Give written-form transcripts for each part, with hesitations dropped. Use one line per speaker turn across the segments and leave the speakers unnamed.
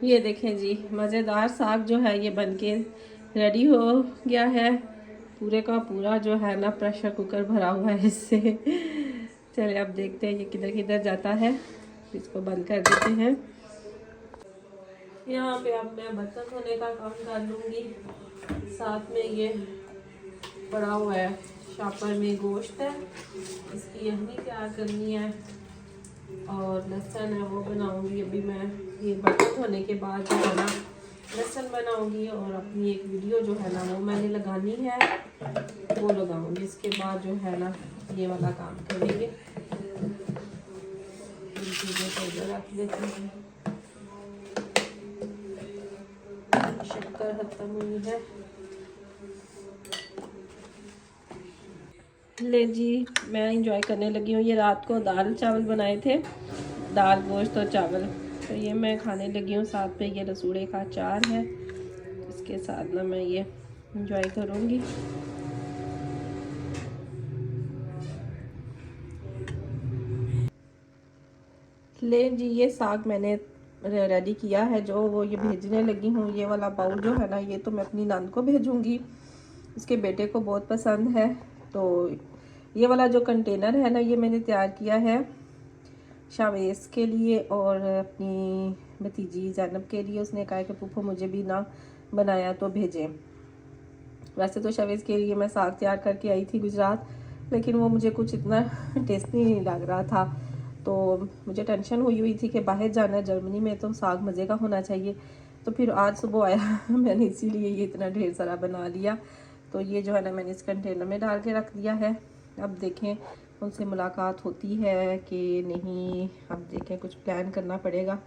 ये देखें जी, मज़ेदार साग जो है ये बनके रेडी हो गया है। पूरे का पूरा जो है ना प्रेशर कुकर भरा हुआ है इससे। चलिए अब देखते हैं ये किधर किधर जाता है। इसको बंद कर देते हैं। यहाँ पे अब मैं बर्तन धोने का काम कर लूँगी। साथ में ये पड़ा हुआ है शापर में गोश्त है, इसकी यखनी तैयार करनी है और लहसुन है वो बनाऊंगी। अभी मैं ये बर्तन धोने के बाद जो है ना लहसुन बनाऊंगी और अपनी एक वीडियो जो है ना वो मैंने लगानी है, वो लगाऊंगी। इसके बाद जो है ना ये वाला काम करेंगे। चीज़ें को इधर रख देते हैं। शक्कर खत्म हुई है। ले जी, मैं इंजॉय करने लगी हूँ। ये रात को दाल चावल बनाए थे, दाल गोश्त और चावल, तो ये मैं खाने लगी हूँ। साथ में ये रसूड़े का अचार है, इसके साथ ना मैं ये इंजॉय करूँगी। ले जी, ये साग मैंने रेडी किया है जो वो ये भेजने लगी हूँ। ये वाला बाउल जो है ना ये तो मैं अपनी नंद को भेजूँगी, इसके बेटे को बहुत पसंद है। तो ये वाला जो कंटेनर है ना ये मैंने तैयार किया है शावेज के लिए और अपनी भतीजी जैनब के लिए। उसने कहा कि पुप्पो मुझे भी ना बनाया तो भेजें। वैसे तो शावेज के लिए मैं साग तैयार करके आई थी गुजरात, लेकिन वो मुझे कुछ इतना टेस्टी नहीं लग रहा था। तो मुझे टेंशन हुई थी कि बाहर जाना है जर्मनी में तो साग मज़े का होना चाहिए। तो फिर आज सुबह आया मैंने इसीलिए ये इतना ढेर सारा बना लिया। तो ये जो है ना मैंने इस कंटेनर में डाल के रख दिया है। अब देखें उनसे मुलाकात होती है कि नहीं। अब देखें कुछ प्लान करना पड़ेगा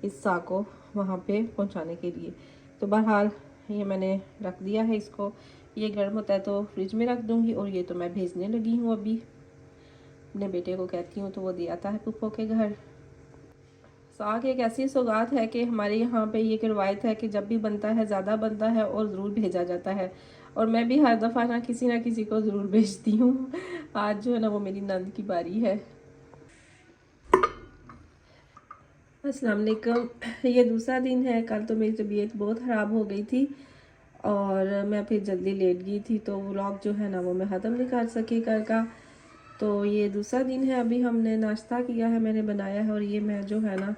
इस साग को वहाँ पे पहुँचाने के लिए। तो बहरहाल ये मैंने रख दिया है इसको। ये गर्म होता है तो फ्रिज में रख दूँगी। और ये तो मैं भेजने लगी हूँ, अभी अपने बेटे को कहती हूँ तो वो दे आता है पुप्पो के घर। साग एक ऐसी सौगात है कि हमारे यहाँ पे ये रवायत है कि जब भी बनता है ज़्यादा बनता है और ज़रूर भेजा जाता है। और मैं भी हर दफ़ा ना किसी को ज़रूर भेजती हूँ। आज जो है ना वो मेरी नंद की बारी है। अस्सलाम वालेकुम। ये दूसरा दिन है। कल तो मेरी तबीयत बहुत ख़राब हो गई थी और मैं फिर जल्दी लेट गई थी, तो व्लॉग जो है ना वो मैं ख़त्म नहीं कर सकी कल का। तो ये दूसरा दिन है। अभी हमने नाश्ता किया है, मैंने बनाया है। और ये मैं जो है ना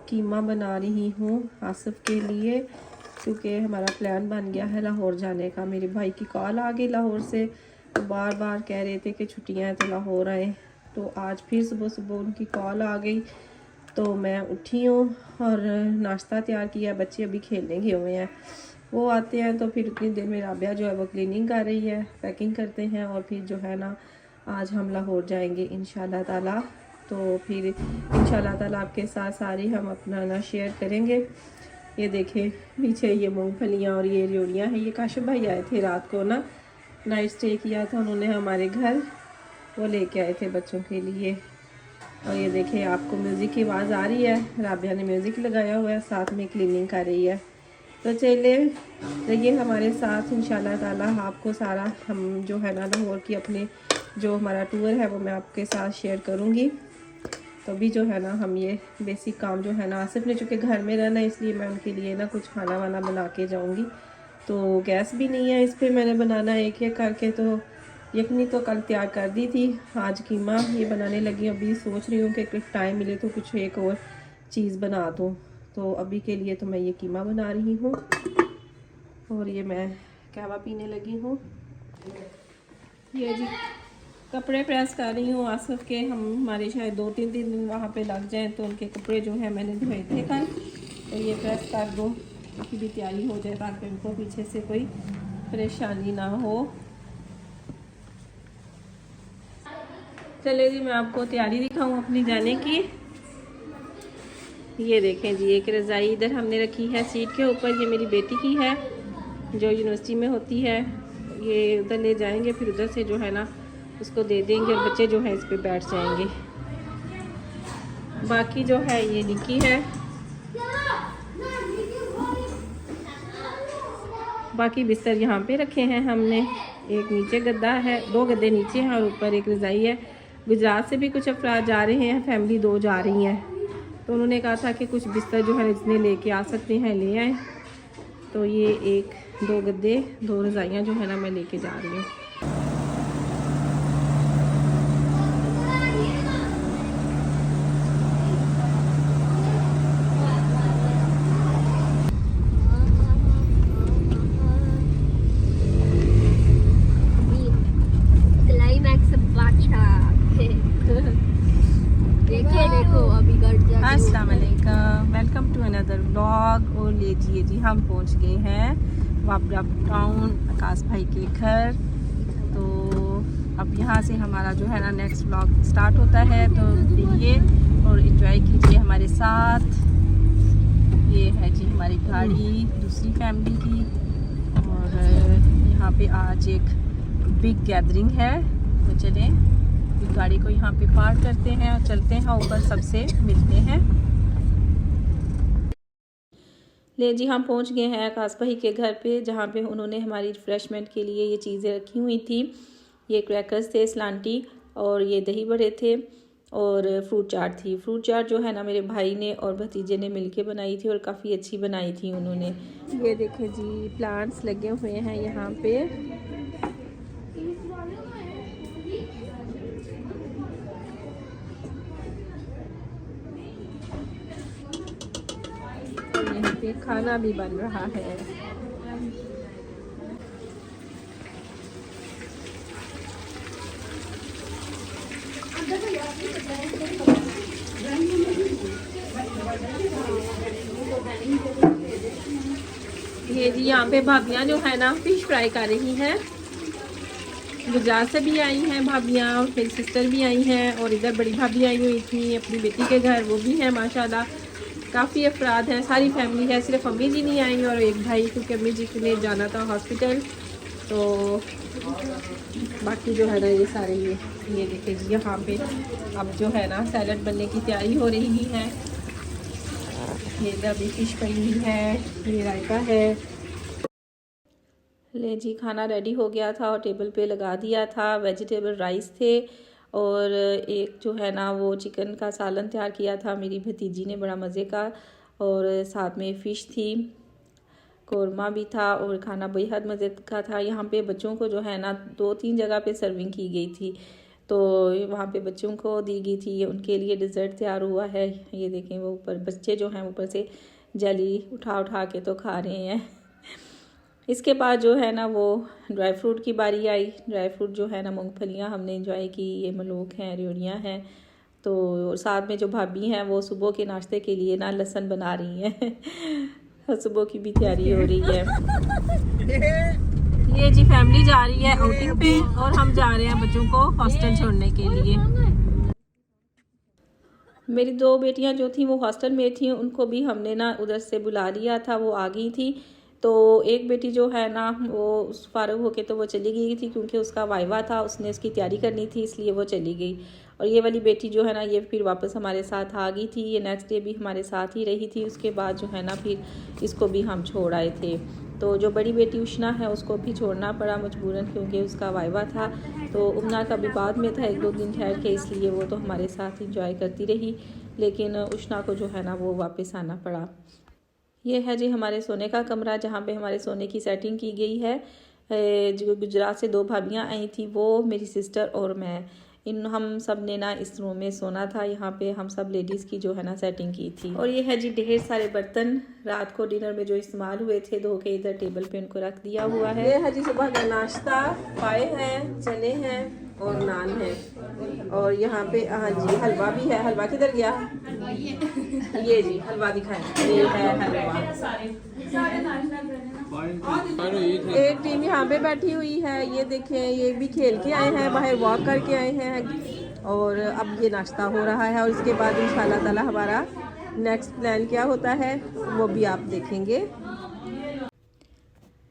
कीमा बना रही हूँ आसिफ के लिए, क्योंकि हमारा प्लान बन गया है लाहौर जाने का। मेरे भाई की कॉल आ गई लाहौर से, तो बार बार कह रहे थे कि छुट्टियाँ हैं तो लाहौर आए। तो आज फिर सुबह सुबह उनकी कॉल आ गई, तो मैं उठी हूँ और नाश्ता तैयार किया। बच्चे अभी खेलने गए हुए हैं, वो आते हैं तो फिर उतनी देर में राबिया जो है वो क्लीनिंग कर रही है, पैकिंग करते हैं। और फिर जो है ना आज हम लाहौर जाएंगे इंशाल्लाह ताला। तो फिर इंशाल्लाह ताला आपके साथ सारी हम अपना ना शेयर करेंगे। ये देखें पीछे ये मूंगफलियाँ और ये रेवड़ियाँ हैं। ये काशिफ भाई आए थे रात को ना, नाइट स्टे किया था उन्होंने हमारे घर, वो लेके आए थे बच्चों के लिए। और ये देखें आपको म्यूज़िक की आवाज़ आ रही है, राबिया ने म्यूज़िक लगाया हुआ है, साथ में क्लीनिंग कर रही है। तो चलिए रहिए हमारे साथ इंशाल्लाह ताला। आपको सारा हम जो है ना लाहौर की अपने जो हमारा टूर है वो मैं आपके साथ शेयर करूँगी। तो अभी जो है ना हम ये बेसिक काम जो है ना आसिफ ने चूँकि घर में रहना है इसलिए मैं उनके लिए ना कुछ खाना वाना बना के जाऊँगी। तो गैस भी नहीं है इस पर मैंने बनाना एक एक करके। तो यखनी तो कल तैयार कर दी थी, आज कीमा ये बनाने लगी। अभी सोच रही हूँ कि टाइम मिले तो कुछ एक और चीज़ बना दूँ। तो अभी के लिए तो मैं ये कीमा बना रही हूँ और ये मैं कहवा पीने लगी हूँ। ये जी कपड़े प्रेस कर रही हूँ आसिफ के। हमारे शायद 2-3 दिन वहाँ पे लग जाएं, तो उनके कपड़े जो है मैंने धोए थे कल, तो ये प्रेस कर दूँ, उनकी भी तैयारी हो जाए ताकि उनको पीछे से कोई परेशानी ना हो। चलिए जी मैं आपको तैयारी दिखाऊँ अपनी जाने की। ये देखें जी एक रज़ाई इधर हमने रखी है सीट के ऊपर, ये मेरी बेटी की है जो यूनिवर्सिटी में होती है। ये उधर ले जाएंगे, फिर उधर से जो है ना उसको दे देंगे और बच्चे जो है इस पे बैठ जाएंगे। बाकी जो है ये निकी है, बाकी बिस्तर यहाँ पे रखे हैं हमने। एक नीचे गद्दा है, 2 गद्दे नीचे हैं और ऊपर एक रज़ाई है। गुजरात से भी कुछ अफराद जा रहे हैं, फैमिली 2 जा रही हैं। तो उन्होंने कहा था कि कुछ बिस्तर जो है जितने लेके आ सकते हैं ले आए। तो ये 1-2 गद्दे 2 रज़ाइयाँ जो है ना मैं लेके जा रही हूँ। अस्सलाम वालेकुम, वेलकम टू अनदर व्लॉग। और लीजिए जी हम पहुंच गए हैं वापरा टाउन आकाश भाई के घर। तो अब यहाँ से हमारा जो है ना नेक्स्ट व्लॉग स्टार्ट होता है, तो देखिए और एंजॉय कीजिए हमारे साथ। ये है जी हमारी गाड़ी दूसरी फैमिली की, और यहाँ पे आज एक बिग गैदरिंग है। तो चलें गाड़ी को यहाँ पे पार्क करते हैं और चलते हैं ऊपर, सबसे मिलते हैं। ले जी हम पहुँच गए हैं आकाश भाई के घर पे, जहाँ पे उन्होंने हमारी रिफ्रेशमेंट के लिए ये चीज़ें रखी हुई थी। ये क्रैकर्स थे, स्लांटी, और ये दही बड़े थे, और फ्रूट चाट थी। फ्रूट चाट जो है ना मेरे भाई ने और भतीजे ने मिलके बनाई थी, और काफ़ी अच्छी बनाई थी उन्होंने। ये देखें जी प्लांट्स लगे हुए हैं यहाँ पे। यहाँ पे खाना भी बन रहा है। ये जी यहाँ पे भाभियाँ जो है ना फिश फ्राई कर रही हैं। गुजरात से भी आई हैं भाभियाँ, और मेरी सिस्टर भी आई हैं, और इधर बड़ी भाभी आई हुई थी अपनी बेटी के घर, वो भी हैं माशाल्लाह। काफ़ी अफराद हैं, सारी फैमिली है, सिर्फ अम्मी जी नहीं आई और एक भाई, क्योंकि अम्मी जी ने जाना था हॉस्पिटल। तो बाकी जो है ना ये सारे ये देखिए जी यहाँ पे अब जो है ना सैलड बनने की तैयारी हो रही है। ये अभी फिश पड़ी हुई है, ये रायता है। ले जी खाना रेडी हो गया था और टेबल पे लगा दिया था। वेजिटेबल राइस थे, और एक जो है ना वो चिकन का सालन तैयार किया था मेरी भतीजी ने, बड़ा मज़े का, और साथ में फ़िश थी, कौरमा भी था, और खाना बेहद मज़े का था। यहाँ पे बच्चों को जो है ना 2-3 जगह पे सर्विंग की गई थी, तो वहाँ पे बच्चों को दी गई थी। उनके लिए डिज़र्ट तैयार हुआ है। ये देखें वो ऊपर बच्चे जो हैं ऊपर से जली उठा उठा के तो खा रहे हैं। इसके बाद जो है ना वो ड्राई फ्रूट की बारी आई। ड्राई फ्रूट जो है ना मूंगफलियाँ हमने इंजॉय की, ये मलूक हैं, रेवड़ियाँ हैं। तो साथ में जो भाभी हैं वो सुबह के नाश्ते के लिए ना लहसुन बना रही हैं। सुबह की भी तैयारी हो रही है। ये जी फैमिली जा रही है आउटिंग पे, और हम जा रहे हैं बच्चों को हॉस्टल छोड़ने के लिए। मेरी 2 बेटियां जो थी वो हॉस्टल में थी, उनको भी हमने ना उधर से बुला लिया था, वो आ गई थी। तो एक बेटी जो है ना वो फारग होके तो वो चली गई थी, क्योंकि उसका वाइवा था, उसने उसकी तैयारी करनी थी, इसलिए वो चली गई। और ये वाली बेटी जो है ना ये फिर वापस हमारे साथ आ गई थी। ये नेक्स्ट डे भी हमारे साथ ही रही थी। उसके बाद जो है ना फिर इसको भी हम छोड़ आए थे। तो जो बड़ी बेटी उष्णा है उसको भी छोड़ना पड़ा मजबूरन, क्योंकि उसका वाइवा था। तो उम्ना का भी बाद में था 1-2 दिन ठहर के, इसलिए वो तो हमारे साथ इंजॉय करती रही, लेकिन उष्णा को जो है ना वो वापस आना पड़ा। ये है जी हमारे सोने का कमरा, जहाँ पे हमारे सोने की सेटिंग की गई है। जो गुजरात से 2 भाभियाँ आई थी, वो मेरी सिस्टर और मैं, हम सब ने ना इस रूम में सोना था। यहाँ पे हम सब लेडीज़ की जो है ना सेटिंग की थी। और ये है जी ढेर सारे बर्तन रात को डिनर में जो इस्तेमाल हुए थे, धो के इधर टेबल पे उनको रख दिया हुआ है। ये है जी सुबह का नाश्ता, पाए हैं, चने हैं और नान है। और यहाँ पे हाँ जी हलवा भी है। हलवा किधर गया? ये जी हलवा दिखाएं, ये है हलवा। एक टीम यहाँ पे बैठी हुई है, ये देखें, ये भी खेल के आए हैं, बाहर वॉक करके आए हैं, और अब ये नाश्ता हो रहा है। और इसके बाद इंशाल्लाह ताला हमारा नेक्स्ट प्लान क्या होता है वो भी आप देखेंगे।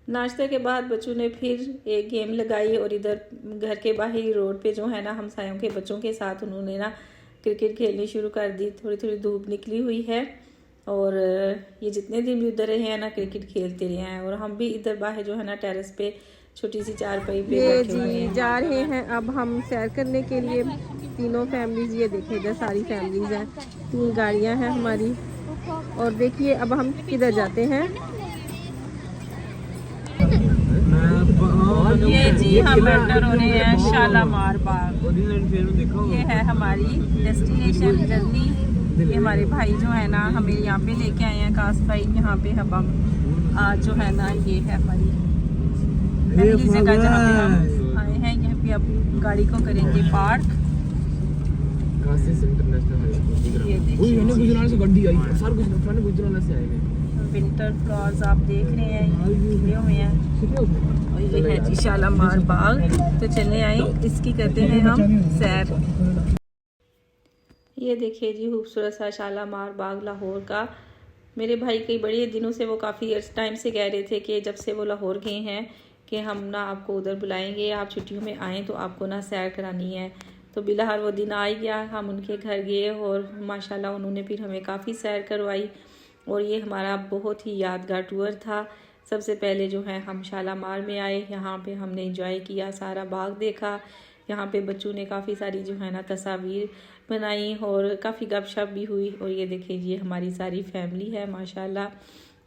नाश्ते के बाद बच्चों ने फिर एक गेम लगाई, और इधर घर के बाहर रोड पे जो है ना हमसायों के बच्चों के साथ उन्होंने ना क्रिकेट खेलनी शुरू कर दी। थोड़ी थोड़ी धूप निकली हुई है, और ये जितने दिन भी उधर रहे हैं ना क्रिकेट खेलते रहे हैं। और हम भी इधर बाहर जो है ना टेरेस पे छोटी सी चारपाई पे
ये
बैठे हुए
जी
हैं।
जा रहे हैं अब हम सैर करने के लिए, तीनों फैमिलीज। ये देखिए इधर सारी फैमिलीज हैं, 3 गाड़ियां हैं हमारी। और देखिए अब हम किधर जाते हैं।
ये जी हम एंटर हो रहे हैं शालामार बाग। ये है हमारी डेस्टिनेशन जर्नी। ये हमारे भाई जो है ना हमें यहाँ पे लेके आए हैं, काश भाई। यहाँ पे हम आज जो है ना ये है हमारी पहली जगह जहाँ पे हम आए हैं। यहाँ पे अब गाड़ी को करेंगे पार्क। ये देखिए विंटर फ्लावर्स आप देख रहे हैं, ये खिले हुए हैं। और ये है जी शालामार बाग। तो चले आए, इसकी करते हैं हम सैर। ये देखिए जी खूबसूरत सा शालामार बाग लाहौर का। मेरे भाई कई बड़े दिनों से, वो काफ़ी टाइम से कह रहे थे कि जब से वो लाहौर गए हैं कि हम ना आपको उधर बुलाएंगे, आप छुट्टियों में आएँ तो आपको ना सैर करानी है। तो बिलहार वो दिन आ गया, हम उनके घर गए और माशाल्लाह उन्होंने फिर हमें काफ़ी सैर करवाई। और ये हमारा बहुत ही यादगार टूर था। सबसे पहले जो है हम शालामार में आए, यहाँ पे हमने एंजॉय किया, सारा बाग देखा। यहाँ पे बच्चों ने काफ़ी सारी जो है ना तस्वीर बनाई और काफ़ी गपशप भी हुई। और ये देखिए ये हमारी सारी फैमिली है माशाल्लाह,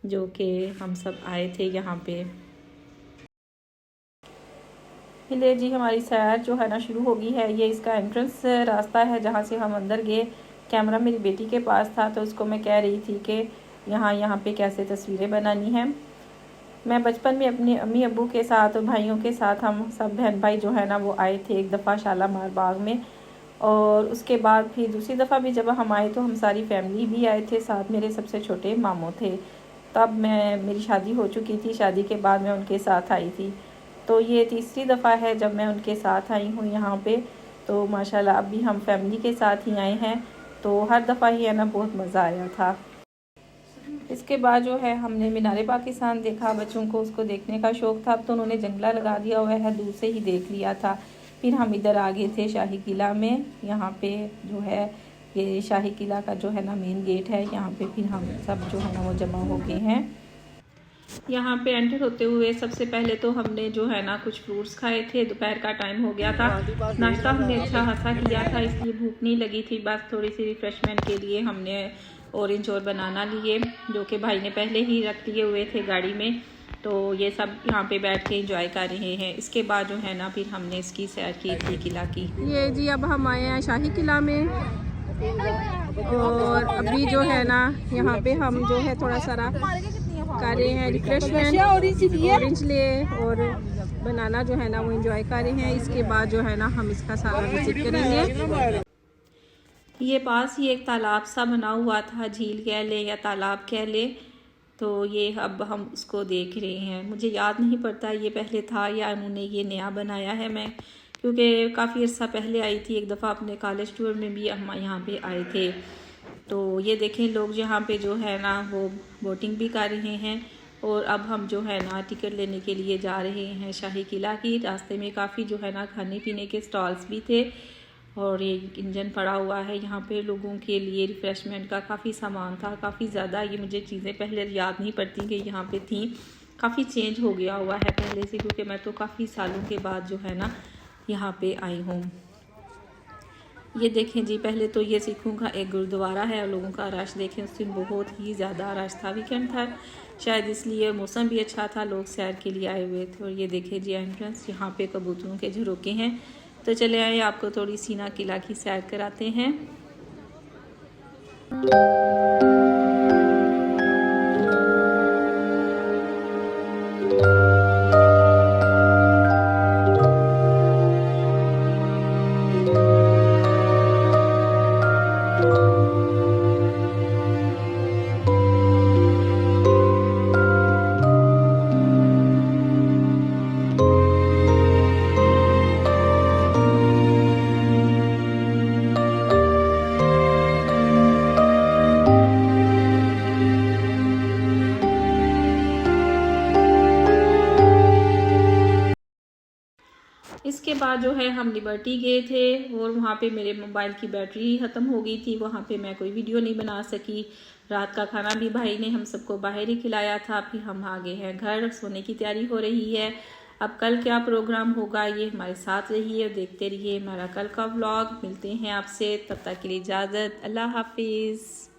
जो कि हम सब आए थे यहाँ पे। ले जी हमारी सैर जो है ना शुरू हो गई है। ये इसका एंट्रेंस रास्ता है जहाँ से हम अंदर गए। कैमरा मेरी बेटी के पास था तो उसको मैं कह रही थी कि यहाँ पे कैसे तस्वीरें बनानी हैं। मैं बचपन में अपने अम्मी अब्बू के साथ और भाइयों के साथ, हम सब बहन भाई जो है ना वो आए थे एक दफ़ा शालामार बाग में। और उसके बाद फिर दूसरी दफ़ा भी जब हम आए तो हम सारी फैमिली भी आए थे साथ। मेरे सबसे छोटे मामू थे, तब मेरी शादी हो चुकी थी। शादी के बाद मैं उनके साथ आई थी। तो ये तीसरी दफ़ा है जब मैं उनके साथ आई हूँ यहाँ पे। तो माशाल्लाह अब भी हम फैमिली के साथ ही आए हैं, तो हर दफ़ा ही है ना बहुत मज़ा आया था। इसके बाद जो है हमने मीनारे पाकिस्तान देखा। बच्चों को उसको देखने का शौक़ था, अब तो उन्होंने जंगला लगा दिया हुआ है, दूर से ही देख लिया था। फिर हम इधर आ गए थे शाही किला में। यहाँ पे जो है ये शाही किला का जो है ना मेन गेट है, यहाँ पे फिर हम सब जो है ना वो जमा हो गए हैं। यहाँ पे एंटर होते हुए सबसे पहले तो हमने जो है ना कुछ फ्रूट्स खाए थे। दोपहर का टाइम हो गया था, नाश्ता हमने अच्छा खासा किया था, इसलिए भूख नहीं लगी थी। बस थोड़ी सी रिफ़्रेशमेंट के लिए हमने ऑरेंज और बनाना लिए, जो कि भाई ने पहले ही रख लिए हुए थे गाड़ी में। तो ये सब यहाँ पे बैठ के एंजॉय कर रहे हैं। इसके बाद जो है ना फिर हमने इसकी सैर की थी किला की।
ये जी अब हम आए हैं शाही किला में। और अभी जो है ना यहाँ पे हम जो है थोड़ा सारा कर रहे हैं रिफ्रेशमेंट, ऑरेंज लिए और बनाना जो है ना वो एंजॉय कर रहे हैं। इसके बाद जो है ना हम इसका सारा विजिट करेंगे।
ये पास ही एक तालाब सा बना हुआ था, झील कह ले या तालाब कह ले। तो ये अब हम उसको देख रहे हैं। मुझे याद नहीं पड़ता ये पहले था या उन्होंने ये नया बनाया है। मैं क्योंकि काफ़ी अर्सा पहले आई थी, एक दफ़ा अपने कॉलेज टूर में भी हम यहाँ पे आए थे। तो ये देखें लोग यहाँ पे जो है ना वो बोटिंग भी कर रहे हैं। और अब हम जो है ना टिकट लेने के लिए जा रहे हैं शाही किला की। रास्ते में काफ़ी जो है ना खाने पीने के स्टॉल्स भी थे और ये इंजन पड़ा हुआ है। यहाँ पे लोगों के लिए रिफ़्रेशमेंट का काफ़ी सामान था, काफ़ी ज़्यादा। ये मुझे चीज़ें पहले याद नहीं पड़ती कि यहाँ पे थी। काफ़ी चेंज हो गया हुआ है पहले से, क्योंकि मैं तो काफ़ी सालों के बाद जो है ना यहाँ पे आई हूँ। ये देखें जी, पहले तो ये सिखों का एक गुरुद्वारा है और लोगों का रश देखें, उस दिन बहुत ही ज़्यादा रश था। वीकेंड था शायद, इसलिए मौसम भी अच्छा था, लोग सैर के लिए आए हुए थे। और ये देखें जी एंट्रेंस, यहाँ पे कबूतरों के झरोके हैं। तो चले आए आपको थोड़ी सीना किला की सैर कराते हैं। इसके बाद जो है हम लिबर्टी गए थे और वहाँ पे मेरे मोबाइल की बैटरी ख़त्म हो गई थी। वहाँ पे मैं कोई वीडियो नहीं बना सकी। रात का खाना भी भाई ने हम सबको बाहर ही खिलाया था। फिर हम आ गए हैं घर, सोने की तैयारी हो रही है।
अब कल क्या प्रोग्राम होगा ये हमारे साथ रहिए और देखते रहिए हमारा कल का व्लॉग। मिलते हैं आपसे, तब तक के लिए इजाज़त, अल्लाह हाफिज़।